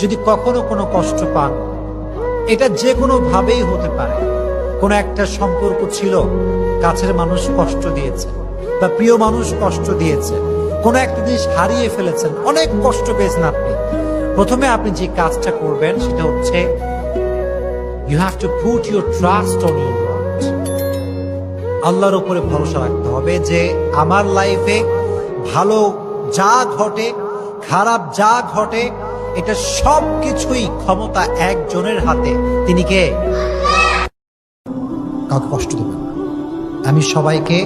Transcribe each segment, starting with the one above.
যদি কখনো কোনো কষ্ট পান, এটা যে কোনো ভাবেই হতে পারে। কোনো একটা সম্পর্ক ছিল, কাছের মানুষ কষ্ট দিয়েছে বা প্রিয় মানুষ কষ্ট দিয়েছে, কোনো একটা জিনিস হারিয়ে ফেলেছেন, অনেক কষ্ট পেয়েছেন আপনি। প্রথমে আপনি যে কাজটা করবেন সেটা হচ্ছে you have to put your trust on your God. আল্লাহর উপরে ভরসা রাখতে হবে যে আমার লাইফে ভালো যা ঘটে, খারাপ যা ঘটে, এটা সব কিছুই ক্ষমতা একজনের হাতে। তিনি কে? কাউকে কষ্ট দেবেন। আমি সবাইকে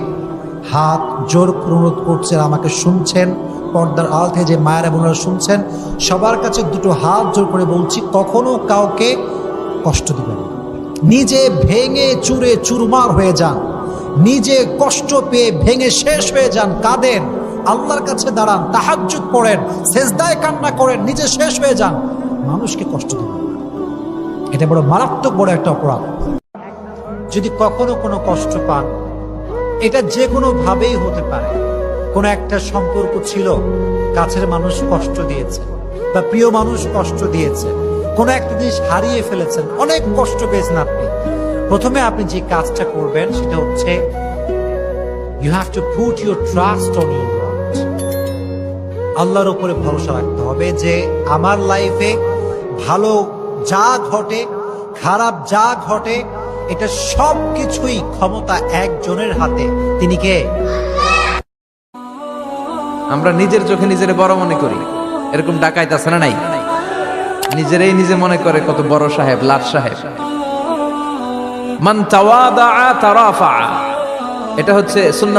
হাত জোর অনুরোধ করছি, আমাকে শুনছেন, পর্দার আড়াল থেকে যে মায়েরা বোনেরা শুনছেন, সবার কাছে দুটো হাত জোর করে বলছি, কখনো কাউকে কষ্ট দিবেন না। নিজে ভেঙে চুরে চুরমার হয়ে যান, নিজে কষ্ট পেয়ে ভেঙে শেষ হয়ে যান, কাঁদেন, আল্লাহর কাছে দাঁড়ান, তাহাজ্জুদ পড়েন, সেজদায় কান্না করেন, নিজে শেষ হয়ে যান, মানুষকে কষ্ট দিবেন না। এটা বড় মারাত্মক বড় একটা অপরাধ। যদি কখনো কোনো কষ্ট পান, এটা যে কোনো ভাবেই হতে পারে। কোনো একটা সম্পর্ক ছিল, কাছের মানুষ কষ্ট দিয়েছে বা প্রিয় মানুষ কষ্ট দিয়েছে, কোনো একটা জিনিস হারিয়ে ফেলেছেন, অনেক কষ্ট পেয়েছেন আপনি। প্রথমে আপনি যে কাজটা করবেন সেটা হচ্ছে you have to put your trust on your God. আল্লাহর উপরে ভরসা রাখতে হবে যে আমার লাইফে ভালো যা ঘটে, খারাপ যা ঘটে, এটা সব কিছুই ক্ষমতা একজনের হাতে। তিনি কে? আমরা নিজের চোখে নিজের বড় মনে করি, এরকম ডাকাইত আছে না নাই? নিজেরাই নিজে মনে করে কত বড় সাহেব, লাট সাহেব। মান তাওয়াদা তারাফা, এটা হচ্ছে সুন্নাহ।